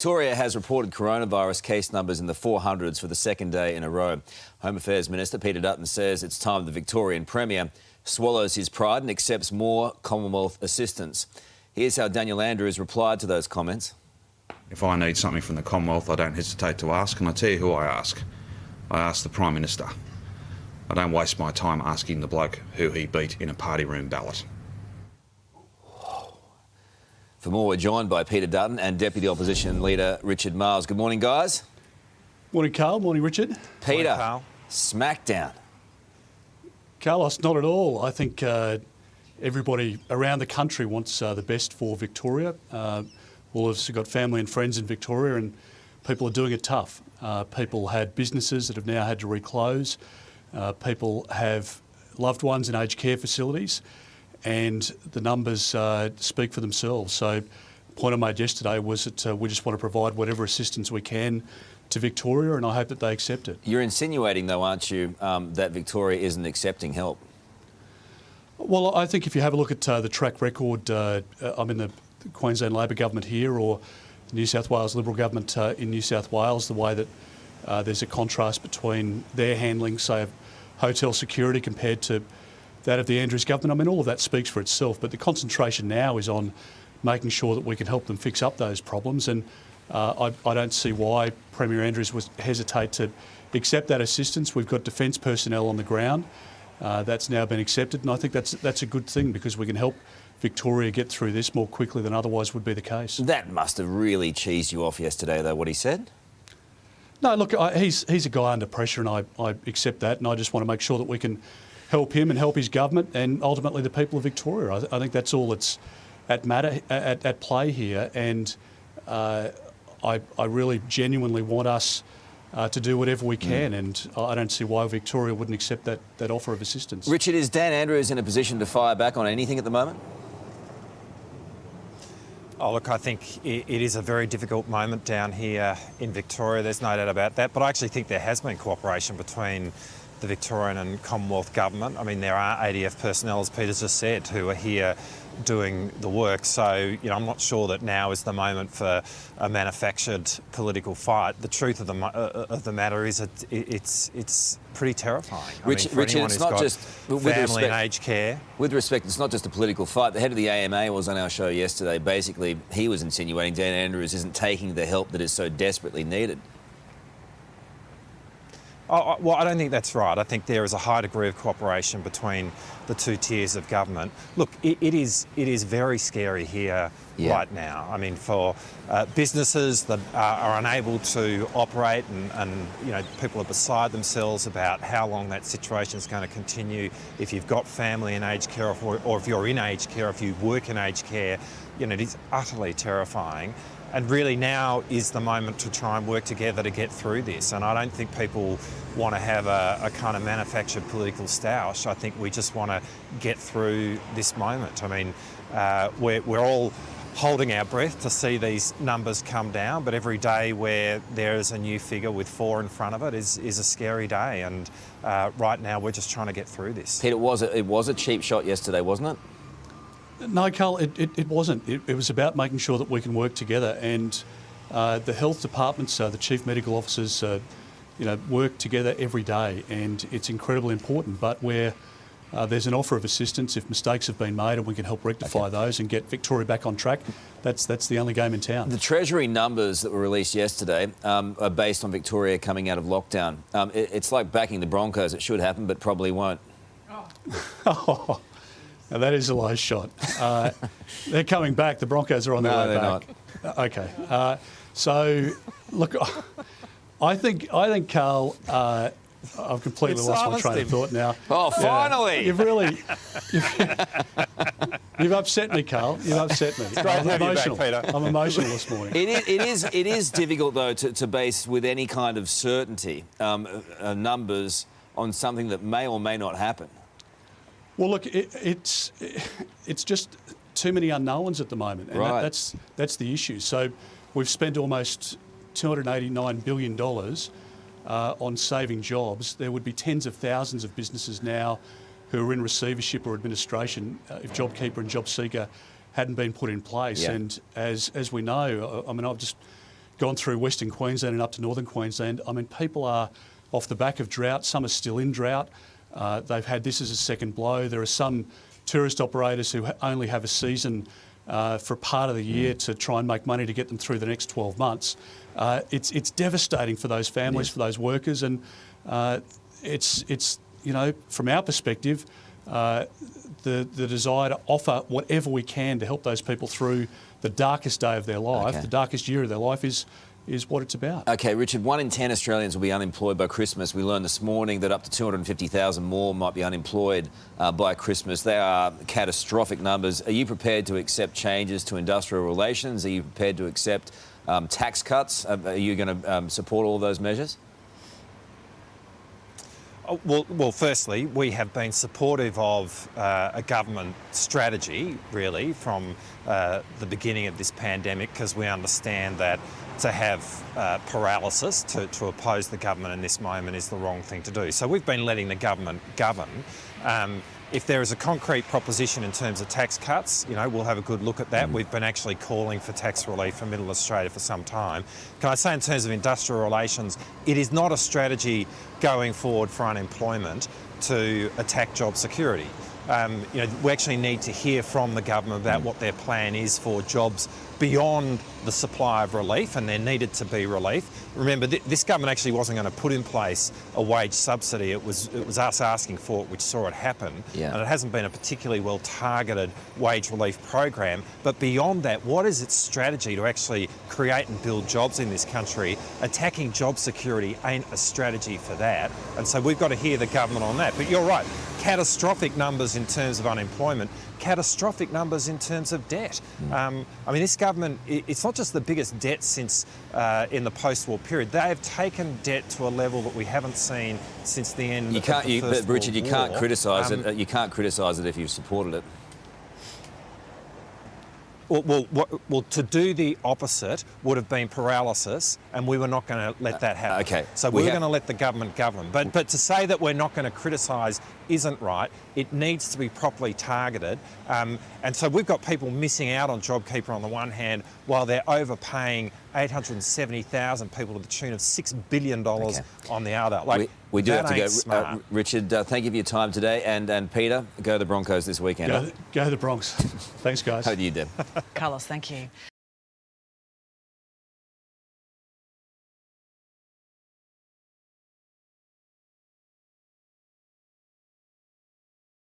Victoria has reported coronavirus case numbers in the 400s for the second day in a row. Home Affairs Minister Peter Dutton says it's time the Victorian Premier swallows his pride and accepts more Commonwealth assistance. Here's how Daniel Andrews replied to those comments. If I need something from the Commonwealth, I don't hesitate to ask, and I tell you who I ask. I ask the Prime Minister. I don't waste my time asking the bloke who he beat in a party room ballot. For more, we're joined by Peter Dutton and Deputy Opposition Leader Richard Marles. Good morning, guys. Morning, Carl. Morning, Richard. Peter, morning, Carl. Smackdown. Carlos, not at all. I think everybody around the country wants the best for Victoria. All of us have got family and friends in Victoria, and people are doing it tough. People had businesses that have now had to reclose. People have loved ones in aged care facilities, and the numbers speak for themselves. So the point I made yesterday was that we just want to provide whatever assistance we can to Victoria, and I hope that they accept it. You're insinuating, though, aren't you, that Victoria isn't accepting help? Well, I think if you have a look at the track record, I'm in the Queensland Labor government here, or the New South Wales Liberal government in New South Wales, the way that there's a contrast between their handling, say, of hotel security compared to that of the Andrews government. I mean, all of that speaks for itself, but the concentration now is on making sure that we can help them fix up those problems, and I don't see why Premier Andrews would hesitate to accept that assistance. We've got defence personnel on the ground. That's now been accepted, and I think that's a good thing, because we can help Victoria get through this more quickly than otherwise would be the case. That must have really cheesed you off yesterday, though, what he said. No, look, he's a guy under pressure, and I accept that, and I just want to make sure that we can help him and help his government and ultimately the people of Victoria. I think that's all that's at play here, and I really genuinely want us to do whatever we can, and I don't see why Victoria wouldn't accept that offer of assistance. Richard, is Dan Andrews in a position to fire back on anything at the moment? Oh, look, I think it is a very difficult moment down here in Victoria. There's no doubt about that. But I actually think there has been cooperation between the Victorian and Commonwealth government. I mean, there are ADF personnel, as Peter's just said, who are here doing the work. So, I'm not sure that now is the moment for a manufactured political fight. The truth of the matter is that it's pretty terrifying. Richard, it's not just family and aged care. With respect, it's not just a political fight. The head of the AMA was on our show yesterday. Basically, he was insinuating Dan Andrews isn't taking the help that is so desperately needed. Oh, well, I don't think that's right. I think there is a high degree of cooperation between the two tiers of government. Look, it is very scary here right now. I mean, for businesses that are unable to operate, and people are beside themselves about how long that situation is going to continue. If you've got family in aged care, or if you're in aged care, if you work in aged care, it is utterly terrifying. And really now is the moment to try and work together to get through this. And I don't think people want to have a kind of manufactured political stoush. I think we just want to get through this moment. I mean, we're all holding our breath to see these numbers come down, but every day where there is a new figure with 4 in front of it is a scary day. And right now we're just trying to get through this. Pete, it was a cheap shot yesterday, wasn't it? No, Carl, it wasn't. It was about making sure that we can work together, and the health departments, the chief medical officers, work together every day, and it's incredibly important. But where there's an offer of assistance, if mistakes have been made and we can help rectify those and get Victoria back on track, that's the only game in town. The Treasury numbers that were released yesterday are based on Victoria coming out of lockdown. It's like backing the Broncos. It should happen, but probably won't. Oh. Now, that is a low shot. They're coming back. The Broncos are on their way back. Not. Okay. So, look, I think, Carl, I've completely lost my train of thought now. Oh, finally! You've upset me, Carl. You've upset me. I'm emotional. I'm emotional this morning. It is difficult, though, to base with any kind of certainty numbers on something that may or may not happen. Well, look, it's just too many unknowns at the moment, and right. that's the issue. So we've spent almost $289 billion on saving jobs. There would be tens of thousands of businesses now who are in receivership or administration if JobKeeper and JobSeeker hadn't been put in place. Yeah. And as we know, I mean, I've just gone through Western Queensland and up to Northern Queensland. I mean, people are off the back of drought. Some are still in drought. They've had this as a second blow. There are some tourist operators who only have a season for part of the year to try and make money to get them through the next 12 months. It's devastating for those families, for those workers, and it's you know, from our perspective, the desire to offer whatever we can to help those people through the darkest day of their life, the darkest year of their life is what it's about. OK, Richard, 1 in 10 Australians will be unemployed by Christmas. We learned this morning that up to 250,000 more might be unemployed by Christmas. They are catastrophic numbers. Are you prepared to accept changes to industrial relations? Are you prepared to accept tax cuts? Are you going to support all those measures? Well, firstly, we have been supportive of a government strategy, really, from the beginning of this pandemic, because we understand that to have paralysis, to oppose the government in this moment is the wrong thing to do. So we've been letting the government govern. If there is a concrete proposition in terms of tax cuts, you know, we'll have a good look at that. We've been actually calling for tax relief for Middle Australia for some time. Can I say, in terms of industrial relations, it is not a strategy going forward for unemployment to attack job security. You know, we actually need to hear from the government about what their plan is for jobs beyond the supply of relief, and there needed to be relief. Remember, this government actually wasn't going to put in place a wage subsidy. It was us asking for it, which saw it happen. Yeah. And it hasn't been a particularly well-targeted wage relief program. But beyond that, what is its strategy to actually create and build jobs in this country? Attacking job security ain't a strategy for that. And so we've got to hear the government on that. But you're right, catastrophic numbers in terms of unemployment, catastrophic numbers in terms of debt. I mean, this government, it's not just the biggest debt since in the post-war period. They have taken debt to a level that we haven't seen since the end of the First World War. But Richard, you can't criticise it. You can't criticise it if you've supported it. Well, to do the opposite would have been paralysis, and we were not going to let that happen. Okay. So we were going to let the government govern. But to say that we're not going to criticise isn't right. It needs to be properly targeted. And so we've got people missing out on JobKeeper on the one hand, while they're overpaying 870,000 people to the tune of $6 billion on the other. Like, we do have to go. Smart. Richard, thank you for your time today. And Peter, go the Broncos this weekend. Go the Bronx. Thanks, guys. How do you, Deb? Carlos, thank you.